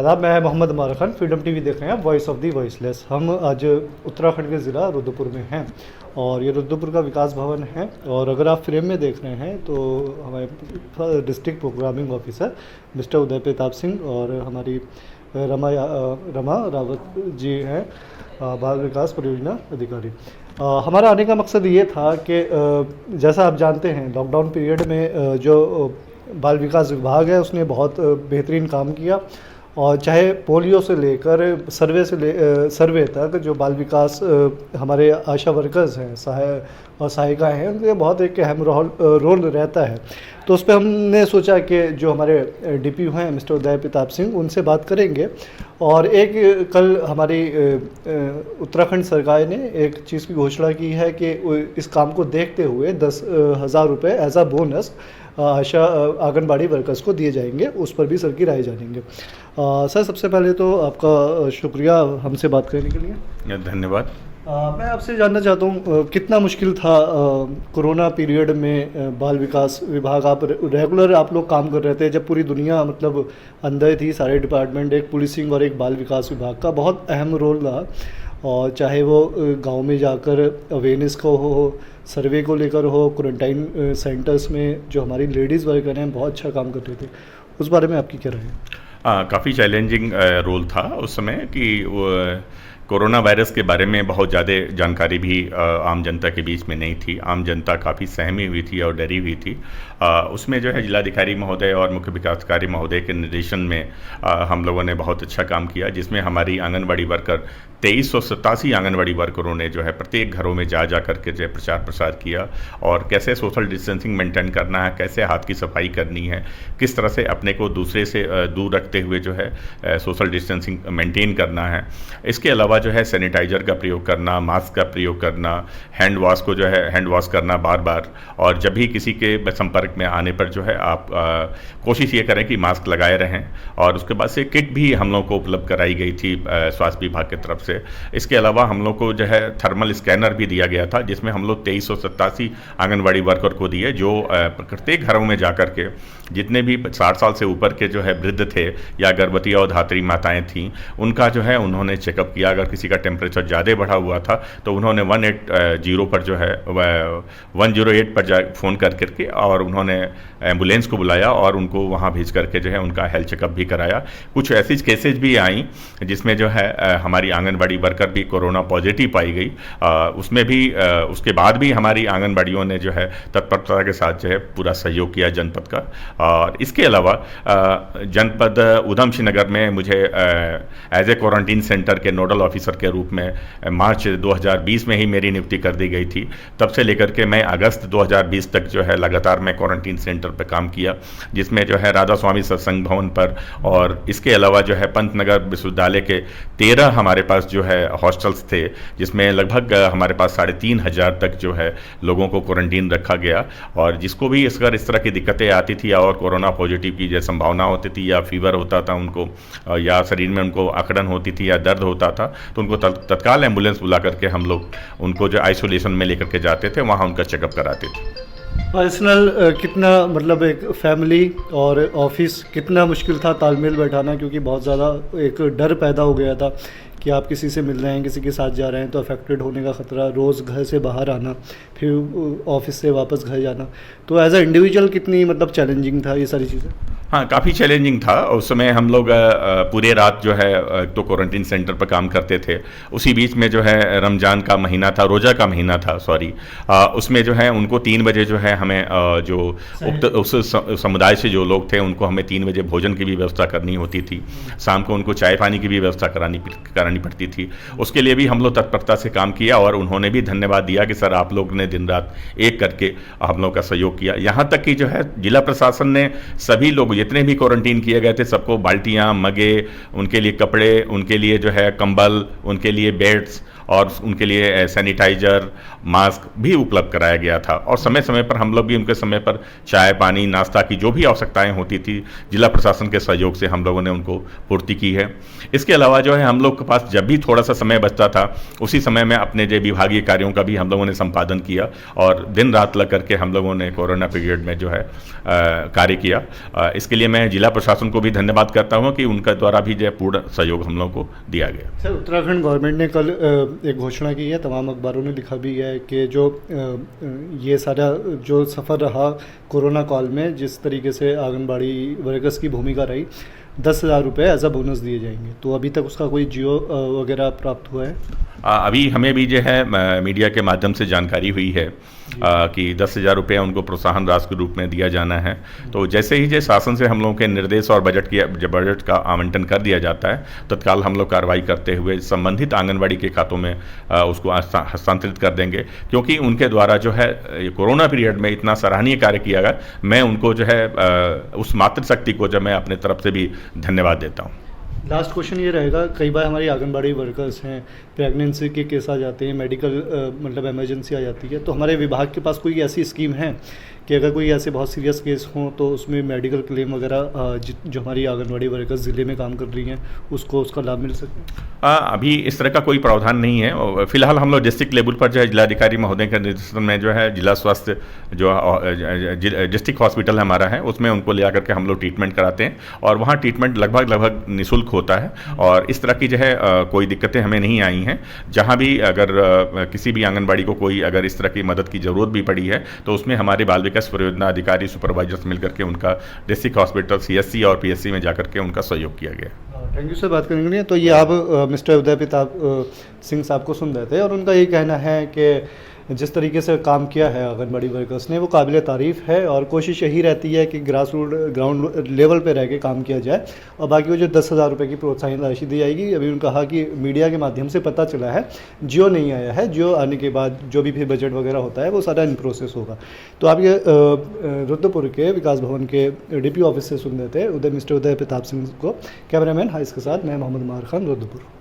आदाब, मैं Mohammad Umar Khan, freedom TV देख रहे हैं, वॉइस ऑफ दी वॉइसलेस। हम आज उत्तराखंड के ज़िला रुद्रपुर में हैं और ये रुद्रपुर का विकास भवन है। और अगर आप फ्रेम में देख रहे हैं तो हमारे district programming officer mister Uday Pratap Singh और हमारी रमा रावत जी हैं, बाल विकास परियोजना अधिकारी। हमारा आने का मकसद ये था कि जैसा आप जानते हैं, लॉकडाउन पीरियड में जो बाल विकास विभाग है उसने बहुत बेहतरीन काम किया। और चाहे पोलियो से लेकर सर्वे तक जो बाल विकास हमारे आशा वर्कर्स हैं, सहायिकाएँ हैं, उनके बहुत एक अहम रोल रहता है। तो उस पर हमने सोचा कि जो हमारे डीपीओ हैं मिस्टर उदय प्रताप सिंह, उनसे बात करेंगे। और कल हमारी उत्तराखंड सरकार ने एक चीज़ की घोषणा की है कि इस काम को देखते हुए 10,000 रुपये एज आ बोनस आशा आंगनबाड़ी वर्कर्स को दिए जाएंगे। उस पर भी सर की राय जानेंगे। सर, सबसे पहले तो आपका शुक्रिया हमसे बात करने के लिए। धन्यवाद। मैं आपसे जानना चाहता हूँ कितना मुश्किल था कोरोना पीरियड में बाल विकास विभाग, आप रेगुलर आप लोग काम कर रहे थे जब पूरी दुनिया मतलब अंदर थी, सारे डिपार्टमेंट, एक पुलिसिंग और एक बाल विकास विभाग का बहुत अहम रोल रहा। और चाहे वो गांव में जाकर अवेयरनेस को हो, सर्वे को लेकर हो, क्वारंटाइन सेंटर्स में जो हमारी लेडीज़ वर्कर हैं बहुत अच्छा काम कर रहे थे, उस बारे में आपकी क्या राय है? काफ़ी चैलेंजिंग रोल था उस समय कि कोरोना वायरस के बारे में बहुत ज़्यादा जानकारी भी आम जनता के बीच में नहीं थी। आम जनता काफ़ी सहमी हुई थी और डरी हुई थी। उसमें जो है जिलाधिकारी महोदय और मुख्य विकास अधिकारी महोदय के निर्देशन में हम लोगों ने बहुत अच्छा काम किया, जिसमें हमारी आंगनबाड़ी वर्कर 2387 आंगनबाड़ी वर्करों ने जो है प्रत्येक घरों में जा करके जो है प्रचार प्रसार किया और कैसे सोशल डिस्टेंसिंग मेंटेन करना है, कैसे हाथ की सफाई करनी है, किस तरह से अपने को दूसरे से दूर रखते हुए जो है सोशल डिस्टेंसिंग मेंटेन करना है। इसके अलावा जो है सैनिटाइज़र का प्रयोग करना, मास्क का प्रयोग करना, हैंड वॉश करना बार बार। और जब भी किसी के संपर्क में आने पर जो है आप कोशिश ये करें कि मास्क लगाए रहें। और उसके बाद से किट भी हम लोग को उपलब्ध कराई गई थी स्वास्थ्य विभाग की तरफ से। इसके अलावा हम लोग को जो है थर्मल स्कैनर भी दिया गया था, जिसमें हम लोग 2387 आंगनबाड़ी वर्कर को दिए, जो प्रत्येक घरों में जा कर के जितने भी 60 साल से ऊपर के जो है वृद्ध थे या गर्भवती और धात्री माताएं थीं, उनका जो है उन्होंने चेकअप किया। अगर किसी का टेम्परेचर ज़्यादा बढ़ा हुआ था तो उन्होंने 180 पर जो है 108 पर फ़ोन करके और उन्होंने एम्बुलेंस को बुलाया और उनको वहाँ भेज करके जो है उनका हेल्थ चेकअप भी कराया। कुछ ऐसी केसेज भी आई जिसमें जो है हमारी आंगनबाड़ी वर्कर भी कोरोना पॉजिटिव पाई गई। उसमें भी उसके बाद भी हमारी आंगनबाड़ियों ने जो है तत्परता के साथ जो है पूरा सहयोग किया जनपद का। और इसके अलावा जनपद उधम सिंह नगर में मुझे एज ए क्वारंटीन सेंटर के नोडल ऑफिसर के रूप में मार्च 2020 में ही मेरी नियुक्ति कर दी गई थी। तब से लेकर के मैं अगस्त 2020 तक जो है लगातार मैं क्वारंटीन सेंटर पर काम किया, जिसमें जो है राधा स्वामी सत्संग भवन पर और इसके अलावा जो है पंतनगर विश्वविद्यालय के 13 हमारे पास जो है हॉस्टल्स थे, जिसमें लगभग हमारे पास 3,500 तक जो है लोगों को क्वारंटीन रखा गया। और जिसको भी इस तरह की दिक्कतें आती थी और कोरोना पॉजिटिव की जो संभावना होती थी या फीवर होता था उनको, या शरीर में उनको अकड़न होती थी या दर्द होता था, तो उनको तत्काल एम्बुलेंस बुला करके हम लोग उनको जो आइसोलेशन में लेकर के जाते थे, वहाँ उनका चेकअप कराते थे। पर्सनल कितना मतलब एक फैमिली और ऑफिस कितना मुश्किल था तालमेल बैठाना, क्योंकि बहुत ज़्यादा एक डर पैदा हो गया था कि आप किसी से मिल रहे हैं, किसी के साथ जा रहे हैं तो अफेक्टेड होने का ख़तरा, रोज़ घर से बाहर आना, फिर ऑफिस से वापस घर जाना, तो एज अ इंडिविजुअल कितनी मतलब चैलेंजिंग था ये सारी चीज़ें? हाँ, काफ़ी चैलेंजिंग था। उस समय हम लोग पूरे रात जो है तो क्वारंटीन सेंटर पर काम करते थे। उसी बीच में जो है रमज़ान का महीना था, रोज़ा का महीना था, सॉरी, उसमें जो है उनको 3 बजे जो है हमें जो उक्त उस समुदाय से जो लोग थे उनको हमें 3 बजे भोजन की भी व्यवस्था करनी होती थी। शाम को उनको चाय पानी की भी व्यवस्था करानी पड़ती थी। उसके लिए भी हम लोग तत्परता से काम किया और उन्होंने भी धन्यवाद दिया कि सर आप लोग ने दिन रात एक करके हम लोग का सहयोग किया। यहाँ तक कि जो है जिला प्रशासन ने सभी लोग जितने भी क्वारंटीन किए गए थे सबको बाल्टियाँ, मगे, उनके लिए कपड़े, उनके लिए जो है कंबल, उनके लिए बेड्स और उनके लिए सैनिटाइजर, मास्क भी उपलब्ध कराया गया था। और समय समय पर हम लोग भी उनके समय पर चाय, पानी, नाश्ता की जो भी आवश्यकताएं होती थी, जिला प्रशासन के सहयोग से हम लोगों ने उनको पूर्ति की है। इसके अलावा जो है हम लोग के पास जब भी थोड़ा सा समय बचता था, उसी समय में अपने जो विभागीय कार्यों का भी हम लोगों ने संपादन किया और दिन रात लग करके हम लोगों ने कोरोना पीरियड में जो है कार्य किया। इसके लिए मैं जिला प्रशासन को भी धन्यवाद करता हूँ कि उनका द्वारा भी जो है पूर्ण सहयोग हम लोगों को दिया गया। सर, उत्तराखंड गवर्नमेंट ने कल एक घोषणा की है, तमाम अखबारों ने लिखा भी है कि जो ये सारा जो सफ़र रहा कोरोना काल में, जिस तरीके से आंगनबाड़ी वर्कर्स की भूमिका रही, 10,000 रुपये एज अ बोनस दिए जाएंगे। तो अभी तक उसका कोई जियो वगैरह प्राप्त हुआ है? अभी हमें भी जो है मीडिया के माध्यम से जानकारी हुई है कि 10,000 रुपये उनको प्रोत्साहन राशि के रूप में दिया जाना है। तो जैसे ही जो शासन से हम लोगों के निर्देश और बजट का आवंटन कर दिया जाता है, तत्काल हम लोग कार्रवाई करते हुए संबंधित आंगनबाड़ी के खातों में उसको हस्तांतरित कर देंगे, क्योंकि उनके द्वारा जो है कोरोना पीरियड में इतना सराहनीय कार्य किया गया। मैं उनको जो है उस मातृशक्ति को जो मैं अपने तरफ से भी धन्यवाद देता हूँ। लास्ट क्वेश्चन ये रहेगा, कई बार हमारी आंगनबाड़ी वर्कर्स हैं, प्रेगनेंसी के केस आ जाते हैं, मेडिकल मतलब इमरजेंसी आ जाती है, तो हमारे विभाग के पास कोई ऐसी स्कीम है कि अगर कोई ऐसे बहुत सीरियस केस हों तो उसमें मेडिकल क्लेम वगैरह जो हमारी आंगनबाड़ी वर्कर्स ज़िले में काम कर रही हैं उसको उसका लाभ मिल सके? अभी इस तरह का कोई प्रावधान नहीं है। फिलहाल हम लोग डिस्ट्रिक्ट लेवल पर जो है जिलाधिकारी महोदय के निर्देशन में जो है जिला स्वास्थ्य जो डिस्ट्रिक्ट हॉस्पिटल हमारा है, उसमें उनको ले आकर के हम लोग ट्रीटमेंट कराते हैं और वहाँ ट्रीटमेंट लगभग निःशुल्क होता है और इस तरह की जो है कोई दिक्कतें हमें नहीं आई हैं। जहाँ भी अगर किसी भी आंगनबाड़ी को कोई अगर इस तरह की मदद की ज़रूरत भी पड़ी है तो उसमें हमारे बाल विकास परियोजना अधिकारी, सुपरवाइजर्स मिलकर के उनका डिस्ट्रिक्ट हॉस्पिटल, CSC और PSC में जाकर के उनका सहयोग किया गया। थैंक यू सर बात करने के लिए। तो ये आप मिस्टर उदय प्रताप सिंह साहब को सुन रहे थे और उनका ये कहना है कि जिस तरीके से काम किया है आंगनबाड़ी वर्कर्स ने वो काबिल तारीफ़ है और कोशिश यही रहती है कि ग्राउंड लेवल पे रह के काम किया जाए। और बाकी वो जो 10,000 रुपये की प्रोत्साहन राशि दी जाएगी, अभी उन्होंने कहा कि मीडिया के माध्यम से पता चला है, जियो नहीं आया है, जियो आने के बाद जो भी फिर बजट वगैरह होता है वो सारा इन प्रोसेस होगा। तो आप ये रुद्रपुर के विकास भवन के DP ऑफिस से सुन रहे थे मिस्टर उदय प्रताप सिंह को। कैमरामैन हाइस के साथ मैं मोहम्मद मार खान, रुद्रपुर।